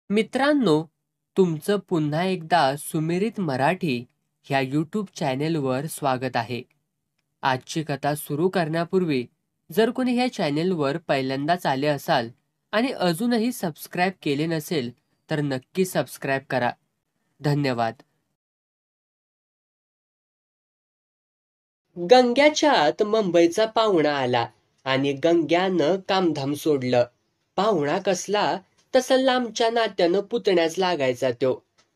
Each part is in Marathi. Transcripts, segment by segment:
मित्रांनो, तुमचं पुन्हा एकदा सुमिरित मराठी ह्या यूट्यूब चॅनेलवर स्वागत आहे. आजची कथा सुरू करण्यापूर्वी जर कोणी ह्या चॅनेलवर पहिल्यांदाच आले असाल आणि अजूनही सबस्क्राईब केले नसेल तर नक्की सबस्क्राईब करा. धन्यवाद. गंग्याच्या आत मुंबईचा पाहुणा आला आणि गंग्यानं कामधाम सोडलं. पाहुणा कसला? तसं लांबच्या नात्यानं पुतण्यास लागायचा तो.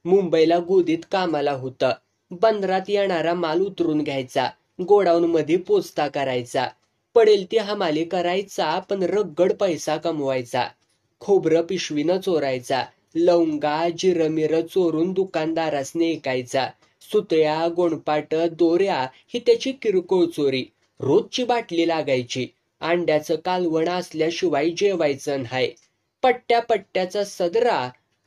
मुंबईला गोदीत कामाला होता. बंदरात येणारा माल उतरून घ्यायचा, गोडाऊन मध्ये पोचता करायचा. पडेल ती हमाली करायचा, पण रगड पैसा कमवायचा. खोबरं पिशवीनं चोरायचा, लवंगा जिरमिर चोरून दुकानदारासने ऐकायचा. सुतळ्या गोणपाट दोऱ्या ही त्याची किरकोळ चोरी. रोजची बाटली लागायची. अंड्याचं कालवण असल्याशिवाय जेवायचं नाही. पट्ट्या पट्ट्याचा सदरा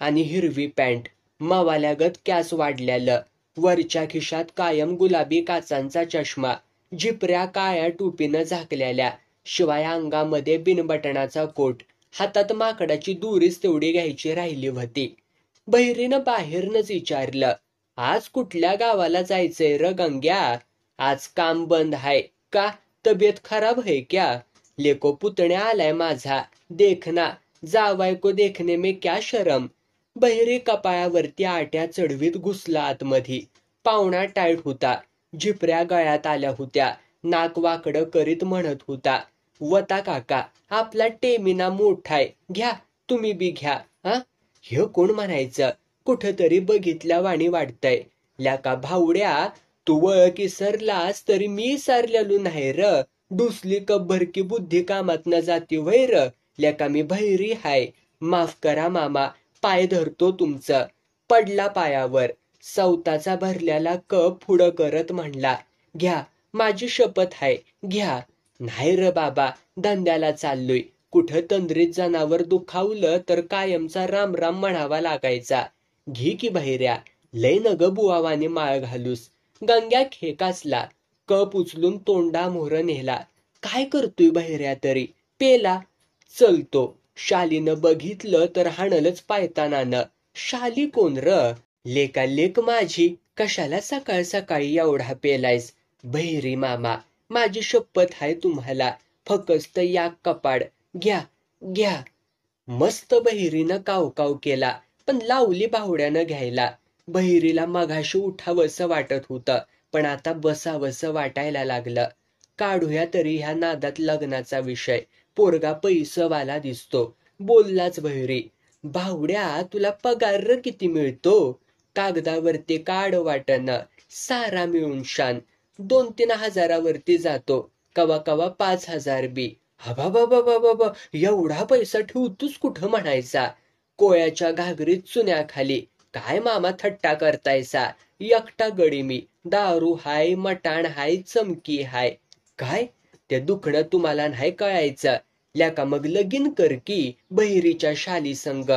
आणि हिरवी पॅन्ट, मावाल्यागत कॅस वाढलेलं. वरच्या खिशात कायम गुलाबी काचांचा चष्मा, झिपऱ्या काळ्या टोपीनं झाकलेल्या. शिवाय अंगामध्ये बिनबटणाचा कोट. हातात माकडाची दोरीच तेवढी घ्यायची राहिली होती. बहिरीनं बाहेरनच विचारलं, आज कुठल्या गावाला जायचंय र गंग्या? आज काम बंद आहे का? तब्येत खराब है क्या? लेको पुतण्या आलाय माझा, देखना. जावाय को देखने में क्या शरम. बहिरी कपाळावरती आट्या चढवीत घुसला आतमध्ये. पाहुणा टाईट होता, झिपऱ्या गळ्यात आल्या होत्या. नाक वाकडं करीत म्हणत होता, वता काका, आपला टेमिना मोठाय, घ्या तुम्ही बी घ्या. हा, हे कोण म्हणायचं? कुठंतरी बघितल्या वाणी वाटतंय. ल्याका भावड्या, तू वळख इसरलास तरी मी सारलेलो नाही र. डुसली कब्बरकी बुद्धी कामात न जाती वय र. ल्याका मी बहिरी हाय, माफ करा मामा, पाय धरतो तुमचं. पडला पायावर. सवताचा भरलेला कप पुढं करत म्हणला, घ्या, माझी शपथ हाय, घ्या. नाही र बाबा, धंद्याला चाललोय. कुठं तंद्रीत जनावर दुखावलं तर कायमचा राम राम म्हणावा लागायचा. घे की बहिऱ्या, लय नग बुवावाने माळ घालूस. गंग्या खेकासला. कप उचलून तोंडा मोहर नेला. काय करतोय बहिऱ्या तरी? पेला. चलतो. शालीनं बघितलं तर हाणलच पायतानानं. शाली कोण र? लेका लेक माझी. कशाला सकाळ सकाळी एवढा पेलायस? बहिरी मामा, माझी शपथ आहे तुम्हाला, फकस्त या कपाड, घ्या घ्या. मस्त बहिरीनं काव केला, पण लावली बावड्यानं घ्यायला. बहिरीला मघाशी उठावंसं वाटत होतं, पण आता बसावंसं वाटायला लागलं. काढूया तरी ह्या नादात लग्नाचा विषय. पोरगा पैसवाला दिसतो. बोललाच बहिरी, बावड्या तुला पगार किती मिळतो? कागदावरती काढ वाटणं, सारा मिळून शान. 2-3 हजारावरती जातो, कवा कवा 5,000 बी. हबा बाबा बाबा, एवढा पैसा ठेवतोस कुठं म्हणायचा? कोळ्याच्या घागरीत चुन्याखाली. काय मामा थट्टा करतायसा? एकटा गडी मी. दारू हाय, मटाण हाय, चमकी हाय. काय? ते दुखणं तुम्हाला नाही कळायचं. ल्याका मग लगीन कर की बहिरीच्या शाली संग.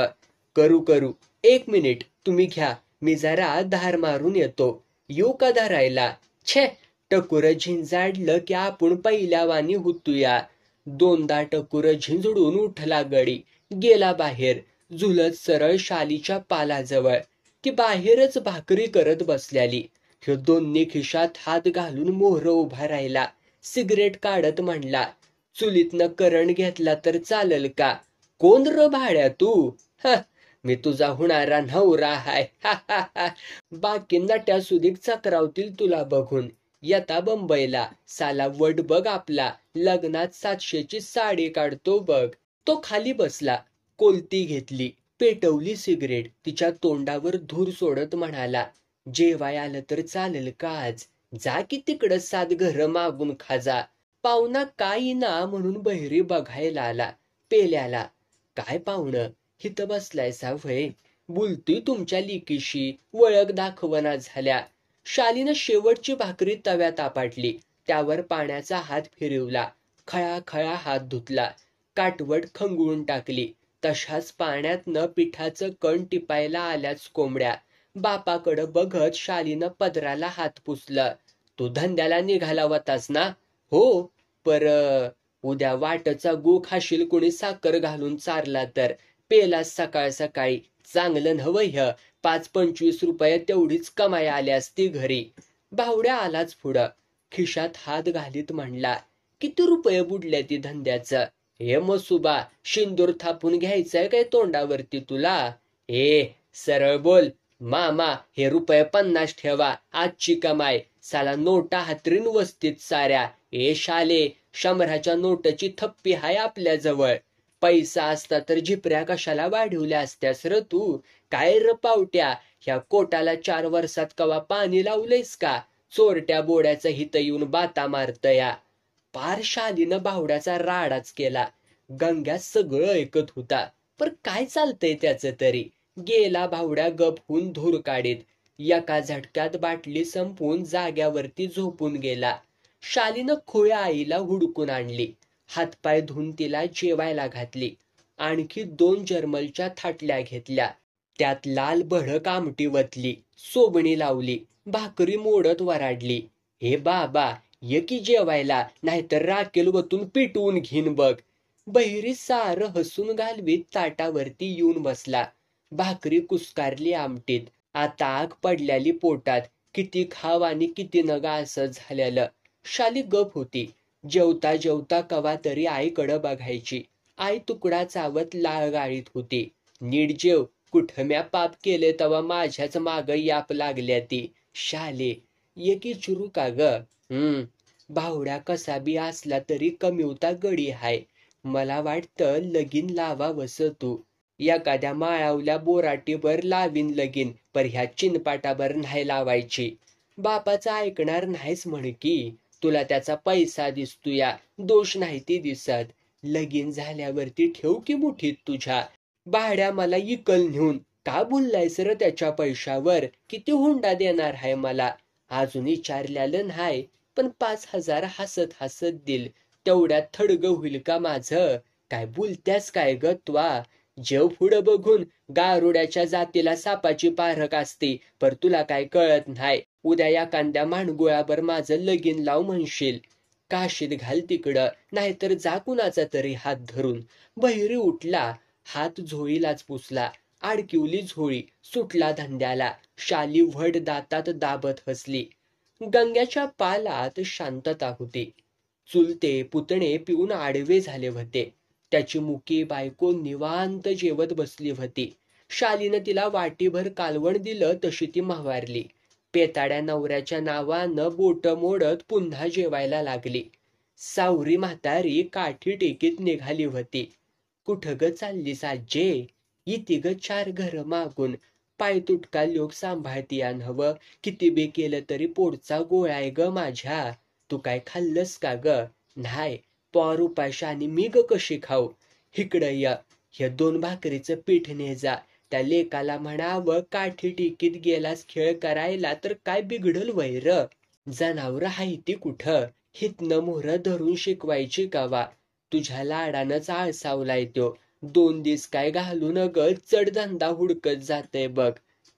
करू. 1 मिनिट तुम्ही घ्या, मी जरा धार मारून येतो. येऊ का धरायला? छे, टकुर झिंजाडलं की आपण पहिल्यावानी हुतूया. 2दा टकुर झिंजडून उठला गडी. गेला बाहेर, झुलत सरळ शालीच्या पालाजवळ. ती बाहेरच भाकरी करत बसल्याली. ह्यो दोन्ही खिशात हात घालून मोहर उभा राहिला. सिगरेट काढत म्हणला, चुलीतनं करण घेतला तर चालल का? कोण र भाड्या तू? हा, मी तुझा होणारा नवरा हाय. बाकी नट्या सुधीक चक्रावतील तुला बघून. येता बंबईला, साला वट बघ आपला, लग्नात 700ची साडी काढतो बघ. तो खाली बसला, कोलती घेतली, पेटवली सिगरेट, तिच्या तोंडावर धूर सोडत म्हणाला, जेवाय आलं तर चालेल का आज? जा की तिकडं 7 घर मागून खाजा. पाहुणा काय ना म्हणून बहिरी बघायला आला. पेल्याला, काय पाहुणं, हिथं बसलायसा व्हय? बोलतोय तुमच्या लिकीशी, वळख दाखवना झाल्या. शालीनं शेवटची भाकरी तव्यात आपटली, त्यावर पाण्याचा हात फिरवला, खळाखळा हात धुतला, काटवट खंगळून टाकली. तशाच पाण्यातनं पिठाचं कण टिपायला आल्याच कोंबड्या. बापाकडं बघत शालीनं पदराला हात पुसलं. तू धंद्याला निघाला होतास ना? हो, पर उद्या वाटचा गो खाशील कुणी साखर घालून चारला तर. पेलास सकाळ सकाळी, चांगलं नव्ह ह्य. 5-25 रुपये तेवढीच कमाई आली असती घरी. भावड्या आलाच पुढं. खिशात हात घालीत म्हणला, किती रुपये बुडले ती धंद्याचं? हे मसुबा, शिंदूर थापून घ्यायचंय काय तोंडावरती तुला? सरळ बोल. मामा, हे रुपये 50 ठेवा, आजची कमाई. साला नोटा हातरीन वस्तीत साऱ्या. शाले, 100च्या नोटाची थप्पी हाय आपल्याजवळ. पैसा असता तर झिपऱ्या कशाला वाढवल्या असत्यास र तू? काय र पावट्या, ह्या कोटाला 4 वर्षात कवा पाणी लावलंयस का? चोरट्या बोड्याचं हित येऊन बाता मारतया. पार शालीनं भावड्याचा राडाच केला. गंग्या सगळं ऐकत होता, पर काय चालतंय त्याचं तरी. गेला भावड्या गप होऊन धूर काढीत. एका झटक्यात बाटली संपवून जाग्यावरती झोपून गेला. शालीनं खोया आईला हुडकून आणली. हातपाय धुवून तिला जेवायला घातली. आणखी 2 जर्मलच्या थाटल्या घेतल्या. त्यात लाल भडक आमटी वतली, सोबणी लावली, भाकरी मोडत वराडली. हे बाबा, ये की जेवायला, नाहीतर राखेल वतून पिटवून घेईन बघ. बहिरी सारं हसून घालवीत ताटावरती येऊन बसला. भाकरी कुस्कारली आमटीत. आता आग पडल्याली पोटात. किती खाव आणि किती नगा असं झालेलं. शाली गप होती. जेवता जेवता कवा तरी आईकडं बघायची. आई तुकडा चावत लाळ गाळीत होती. नीट जेव, कुठं म्या पाप केले तवा माझ्याच माग याप लागल्या ती. शाले, एकी चुरू का ग? भावड्या कसा बी असला तरी कमिवता गडी हाय. मला वाटतं लगीन लावावस तू. एखाद्या माळावल्या बोराटीवर लावीन लगीन, पर ह्या चिनपाटावर नाही लावायची. बापाचं ऐकणार नाहीस म्हण की. तुला त्याचा पैसा दिसतोया, दोष नाही ती दिसत. लगीन झाल्यावरती ठेव की मुठीत तुझ्या. भाड्या मला इकल नेऊन का बोललायस र त्याच्या पैशावर? किती हुंडा देणार हाय मला? अजून विचारलेलं नाही, पण 5,000 हसत हसत दिल. तेवढ्यात थडग होईल का माझं? काय बोलत्यास काय ग त्वा? जेव पुढं बघून. गारुड्याच्या जातीला सापाची पारख असते, पर तुला काय कळत नाही. उद्या एखाद्या माणगुळावर माझं लगीन लाव म्हणशील. काशीत घाल तिकडं, नाहीतर जा कुणाचा तरी हात धरून. बहिरी उठला, हात झोळीलाच पुसला. आडकिवली झोळी, सुटला धंद्याला. शाली वड दातात दाबत हसली. गंग्याच्या पालात शांतता होती. चुलते पुतणे पिऊन आडवे झाले होते. त्याची मुकी बायको निवांत जेवत बसली होती. शालीनं तिला वाटीभर कालवण दिलं तशी ती महवारली. पेताड्या नवऱ्याच्या नावानं बोट मोडत पुन्हा जेवायला लागली. सावरी म्हातारी काठी टेकीत निघाली होती. कुठं ग चाललीस आज्जे? इति ग 4 घर मागून. पाय तुटका लोक सांभाळतीया नव्ह. किती बी केलं तरी पोटचा गोळाय ग माझ्या. तू काय खाल्लस का ग? नाही. पोर उपाशी आणि मी ग कशी खाऊ? इकडं या. हे 2 भाकरीचं पीठ ने जा. त्या लेकाला म्हणावं, काठी टिकीत गेलास खेळ करायला तर काय बिघडल वैर? जनावर हायती कुठं? हितनं मोहर धरून शिकवायची कावा? तुझ्या लाडानंच आळसावलाय त्यो. 2 दिस काय घालून ग चढधंदा हुडकत जाते बघ.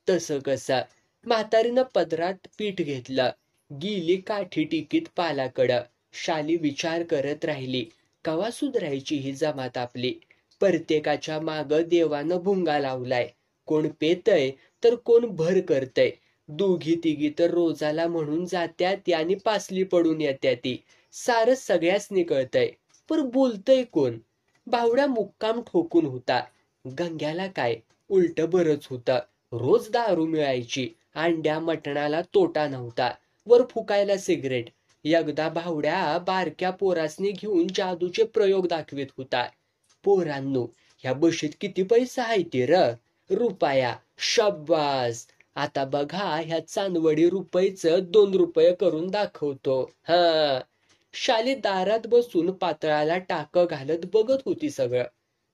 तसं कसं? म्हातारीनं पदरात पीठ घेतलं. गेली काठी टिकीत पालाकडं. शाली विचार करत राहिली. कवा सुधरायची ही जमात आपली? प्रत्येकाच्या माग देवानं भुंगा लावलाय. कोण पेतय तर कोण भर करतय. 2-3 तर रोजाला म्हणून जात्यात आणि पासली पडून येत्याती. सारं सगळ्याच निकळतय, पर बोलतय कोण? भावड्या मुक्काम ठोकून होता. गंग्याला काय उलट बरंच होतं. रोज दारू मिळायची. अंड्या मटणाला तोटा नव्हता. वर फुकायला सिगरेट. एकदा भावड्या बारक्या पोरासनी घेऊन जादूचे प्रयोग दाखवित होता. पोरांनो, ह्या बशीत किती पैसा आहे ते र? रुपया. शब्बास. आता बघा ह्या चांदवडी रुपयेचं 2 रुपये करून दाखवतो. हा. शाली दारात बसून पातळाला टाक घालत बघत होती सगळं.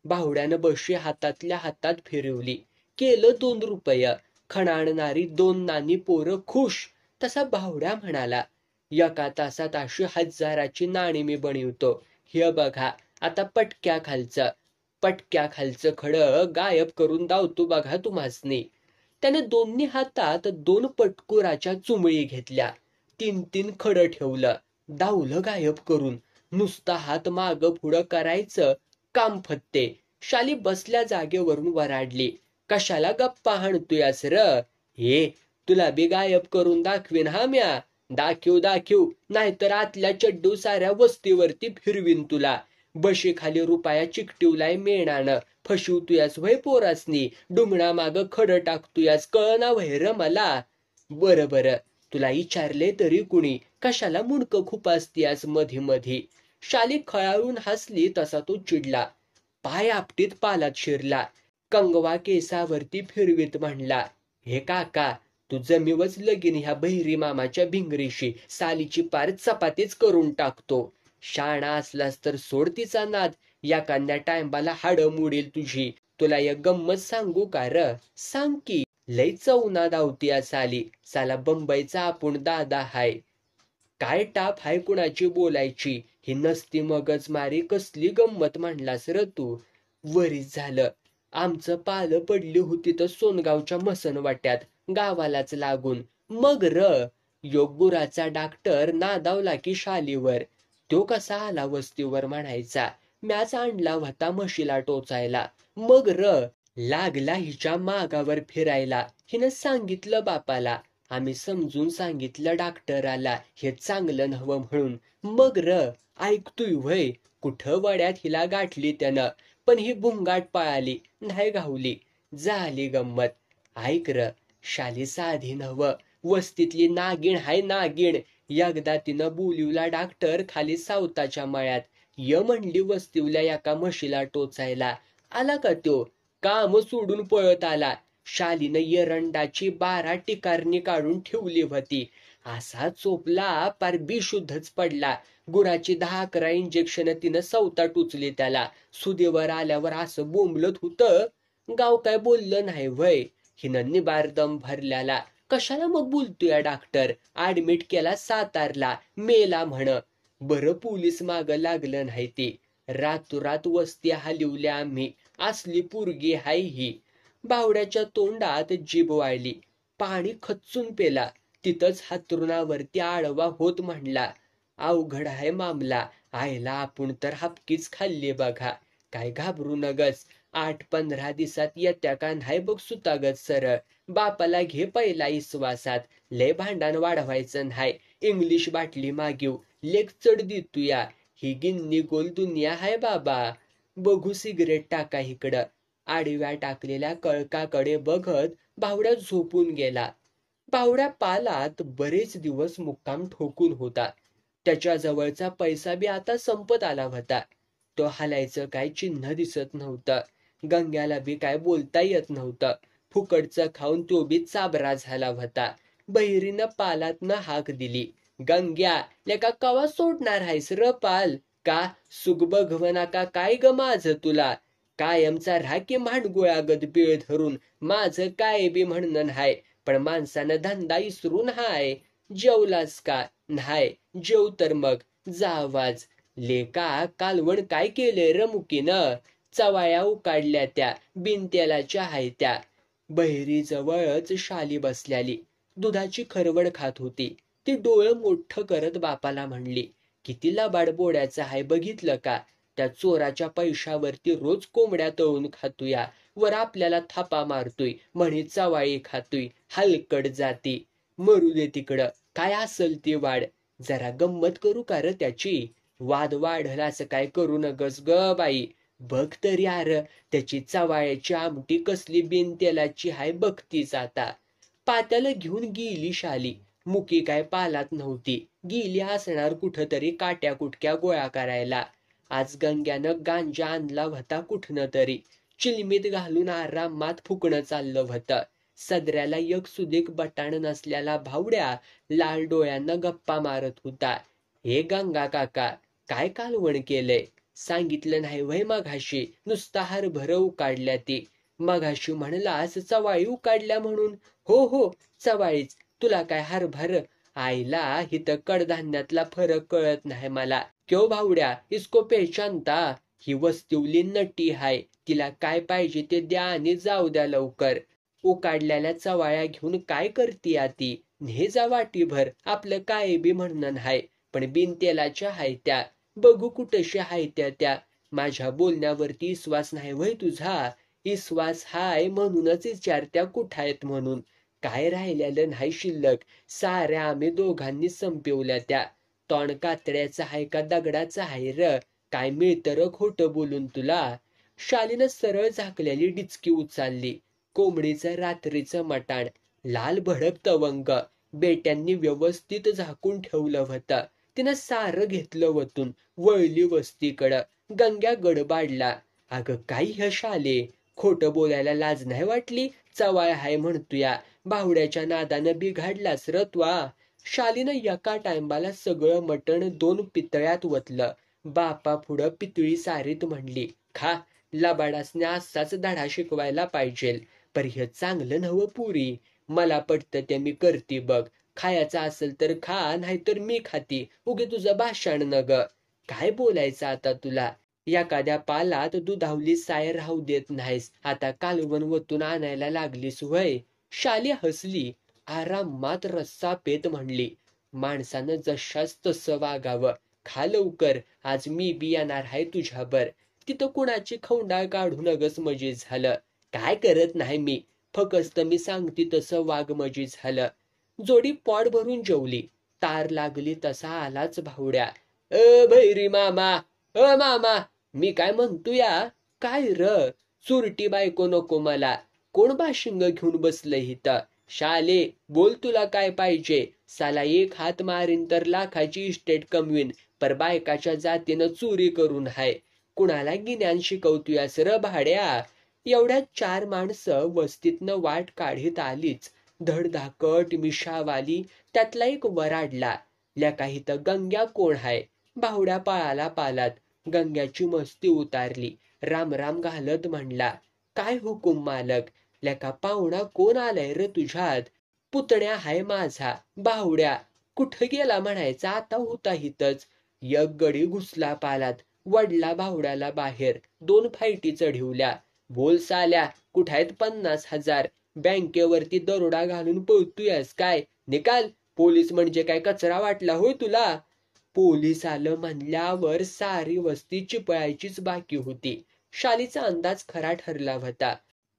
भावड्यानं बशी हातातल्या हातात फिरवली. केलं 2 रुपये. खणाणणारी 2 नानी पोरं खुश. तसा भावड्या म्हणाला, एका तासात अशी 1000ची नाणी मी बनवतो. हे बघा, आता पटक्या खालचं खडं गायब करून दावतो बघा तुम्हासनी. त्याने दोन्ही हातात 2 पटकुराच्या चुमळी घेतल्या. 3 खडं ठेवलं. दावलं गायब करून. नुसता हात माग पुढं करायचं, काम फत्ते. शाली बसल्या जागेवरून वराडली. कशाला गप्पा हाणतोयस र? हे तुला बी गायब करून दाखवीन हा म्या. दाखीव नाहीतर आतल्या चड्डू साऱ्या वस्तीवरती फिरवीन तुला. बशीखाली रुपया चिकटिवलाय मेणानं. फसवतोयास व्हय पोरासनी. डुंगणा माग खडं टाकतोयास कळना व्हय र मला. बरं तुला विचारले तरी कुणी कशाला मुंडकं खुपासतीयास मधी मधी. शाली खळाळून हसली तसा तो चिडला. पाय आपटीत पालात शिरला. कंगवा केसावरती फिरवीत म्हणला, हे काका तू जमीवच लगीन ह्या बहिरी मामाच्या भिंगरीशी. सालीची पार चपातीच करून टाकतो. शाणा असलास तर सोड तिचा नाद. एखाद्या टायमाला हाडं मोडील तुझी. तुला एक गंमत सांगू का र? सांग की. लय चवना धावती साली. साला बंबईचा आपण दादा हाय. काय टाप हाय कुणाची बोलायची. ही नसती मगजमारी कसली गंमत म्हणलास र तू. वरीच झालं. आमचं पालं पडली होती तर सोनगावच्या मसनवाट्यात, गावालाच लागून. मग र योगुराचा डॉक्टर नादावला की शालीवर. तो कसा आला वस्तीवर म्हणायचा. मॅच आणला होता म्हशीला टोचायला. मग र लागला हिच्या मागावर फिरायला. हिनं सांगितलं बापाला. आम्ही समजून सांगितलं डॉक्टराला हे चांगलं नव्हं म्हणून. मग र ऐकतोय व्हय. कुठं वड्यात हिला गाठली त्यानं. पण ही भुंगाट पळाली नाही गावली. झाली गंमत. ऐक र शाली साधी नव्हं. वस्तीतली नागिण हाय नागिण. एकदा तिनं बोलिवला डॉक्टर खाली सावताच्या मळ्यात. य म्हणली वस्तीवल्या एका म्हशीला टोचायला. आला का त्यो? काम सोडून पळत आला. शालीनं एरंडाची 12 टिकारणी काढून ठेवली होती. असा चोपला पार बेशुद्धच पडला. गुराची 10-11 इंजेक्शन तिनं सवता टुचली त्याला. सुदेवर आल्यावर असं बोंबलत होतं. गाव काय बोललं नाही व्हय. हिनं निबार दम भरल्याला. कशाला मग बोलतोय डॉक्टर. ऍडमिट केला सातारला. मेला म्हण. बरं पोलीस माग लागलं नाही ती. रातोरात वस्ती हलवल्या आम्ही. असली पोरगी हाय ही. बावड्याच्या तोंडात जीभ वाळली. पाणी खच्चून पेला. तिथंच हातरुणावरती आडवा होत म्हणला, अवघड आहे मामला. आईला आपण तर हपकीच खाल्ली बघा. काय घाबरू नगस. 8-15 दिवसात येत्या का नाही बघ सुतागत सरळ. बापाला घे पहिला इसवासात. लय भांडण वाढवायचं नाही. इंग्लिश बाटली मागीव. लेक चढ देतूया. ही गिन्नी गोल दुनिया हाय बाबा. बघू सिगरेट टाका इकडं. आडव्या टाकलेल्या कळकाकडे बघत बावड्या झोपून गेला. बावड्या पालात बरेच दिवस मुक्काम ठोकून होता. त्याच्या जवळचा पैसा बी आता संपत आला होता. तो हालायचं काय चिन्ह दिसत नव्हतं. गंग्याला बी काय बोलता येत नव्हतं. फुकटचं खाऊन तो बी चाबरा झाला होता. बहिरीनं पालातनं हाक दिली, गंग्या लेका कवा सोडणार आहेस र पाल? का सुग बघवना का काय ग माझं तुला? कायमचा राखी मांडगोळागत बीळ धरून. माझं काय बी म्हणणं नाही. पण माणसानं धंदा इसरून हाय. जेवलास का? नाही. जेव तर मग जा आवाज. लेका कालवण काय केले र मुकीनं? चवाया उकाडल्या त्या बिनतेलाच्या हाय त्या. बहिरी जवळच शाली बसल्याली. दुधाची खरवड खात होती. ती डोळं मोठं करत बापाला म्हणली, किती लबाड बोड्याचं हाय बघितलं का? त्या चोराच्या पैशावरती रोज कोंबड्या तळून खातोया. वर आपल्याला थापा मारतोय. म्हणी चवाळी खातोय. हलकट जाती. मरू दे तिकडं. काय असल ती वाढ. जरा गंमत करू का र त्याची? वाद वाढल असं काय करू नगस ग बाई. बघ तरी आर त्याची चवाळ्याची आमटी कसली बिनतेलाची हाय बघतीच आता. पात्याला घेऊन गेली शाली. मुकी काय पालात नव्हती. गेली असणार कुठतरी काट्या कुटक्या गोळा करायला. आज गंग्यानं गांजा आणला होता कुठनं तरी. चिलमीत घालून आरामात फुकणं चाललं होतं. सदऱ्याला एक सुदीक बटाण नसल्याला भावड्या लाल डोळ्यांना गप्पा मारत होता. हे गंगा काका काय कालवण केलंय? सांगितलं नाही वय मघाशी. नुसता हरभर उकाडल्या ती. मघाशी म्हणलास चवाळी उकाडल्या म्हणून. हो चवाळीच. तुला काय हरभर? आईला हिथं कडधान्यातला फरक कळत नाही मला. क्यों भावड्या इसको पेचानता? ही वस्तीवली नटी हाय. तिला काय पाहिजे ते द्या आणि जाऊ द्या लवकर. उकाडलेल्या चवाळ्या घेऊन काय करतीया ती? ने जा वाटीभर. आपलं काय बी म्हणणं हाय. पण बिनतेलाच्या हाय त्या. बघू कुठशी हाय त्या. माझ्या बोलण्यावरती विश्वास नाही वय तुझा? विश्वास हाय म्हणूनच विचारत्या कुठं आहेत म्हणून. काय राहिलेलं नाही शिल्लक. साऱ्या आम्ही दोघांनी संपवल्या त्या. तोंड कातड्याचं आहे का दगडाचं आहे र? काय मिळतं र खोटं बोलून तुला? शालीनं सरळ झाकलेली डिचकी उचलली. कोंबडीचं रात्रीचं मटाण, लाल भडक तवंग बेट्यांनी व्यवस्थित झाकून ठेवलं होतं. तिनं सारं घेतलं वतून, वळली वस्तीकडं. गंग्या गडबाडला. अगं काय ह्या शाले, खोटं बोलायला लाज नाही वाटली? चवाळ हाय म्हणतोया, भावड्याच्या नादानं बिघाडलास र त्वा. शालीनं एका टायमाला सगळं मटण 2 पितळ्यात वतलं. बापा पुढं पितळी सारीत म्हणली, खा, लबाडासने असाच धडा शिकवायला पाहिजेल. पर हे चांगलं नव्ह पुरी. मला पटतं ते मी करते बघ. खायचं असेल तर खा, नाहीतर मी खाती. उगे तुझं भाषण न ग. काय बोलायचं आता तुला? एखाद्या पालात दुधावली साय राहू देत नाहीस. आता कालवण वतून आणायला लागलीस वय? शाली हसली. आरामात रस्सा पेत म्हणली, माणसानं जशाच तसं वागावं. खा लवकर, आज मी बी येणार आहे तुझ्याबर. तिथं कुणाची खौंडा काढू नगस मजी झालं. काय करत नाही मी, फक्त मी सांगते तसं वाघ मजी झालं. जोडी पोट भरून जेवली. तार लागली तसा आलाच भावड्या. भैरी मामा, मामा, मी काय म्हणतोया? काय र? चुरटी बायको नको मला. कोण बाशिंग घेऊन बसलं इथं? शाले, बोल तुला काय पाहिजे? साला एक हात मारीन तर लाखाची इस्टेट कमवीन, पर बायकाच्या जातीनं चोरी करून हाय. कुणाला गिन्यान शिकवतोयास र भाड्या? एवढ्या 4 माणसं वस्तीतनं वाट काढीत आलीच. धडधाकट मिशावाली त्यातला एक वराडला. लेका इथं गंग्या कोण हाय? भावड्या पळाला पालात. गंग्याची मस्ती उतारली. राम राम घालत म्हणला, काय हुकूम मालक? लेका पाहुणा कोण आलाय र तुझ्यात? पुतण्या हाय माझा, भावड्या. कुठं गेला म्हणायचा, आता होता हितच. एक गडी घुसला पालात, वडला भावड्याला बाहेर. 2 फाईटी चढिवल्या. बोल साल्या, कुठायत 50,000? बँकेवरती दरोडा घालून पळतोयस काय? निकाल. पोलीस म्हणजे काय कचरा वाटला होय तुला? पोलीस आलं म्हणल्यावर सारी वस्ती चिपळायचीच बाकी होती. शालीचा अंदाज खरा ठरला होता.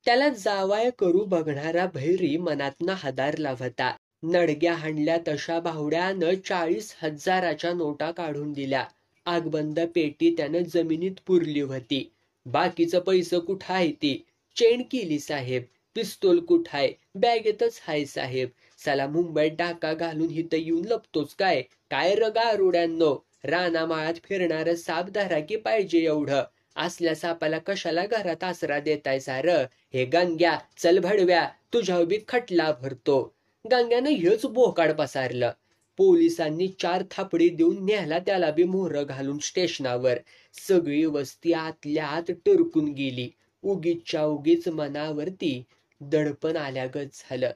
त्याला जावाय करू बघणारा भैरी मनातनं हादारला होता. नडग्या हाणल्या तशा भावड्यानं 40,000च्या नोटा काढून दिल्या. आगबंद पेटी त्यानं जमिनीत पुरली होती. बाकीचं पैसे कुठं आहे ती? चेन केली साहेब. पिस्तूल कुठाय? बॅगेतच हाय साहेब. साला मुंबईत डाका घालून इथं येऊन लपतोच काय? काय र गारुड्यांनो, रानामाळात फिरणारं साप धरा की पाहिजे एवढं. असल्या सापाला कशाला घरात आसरा देताय सार? हे गंग्या, चल भडव्या, तुझ्या बी खटला भरतो. गंग्यानं हेच बोकाड पसारलं. पोलिसांनी 4 थापडी देऊन नेहला त्याला बी मोहर घालून स्टेशनावर. सगळी वस्ती आतल्या आत टरकून गेली. उगीचच्या उगीच मनावरती दडपण आल्यागत झालं.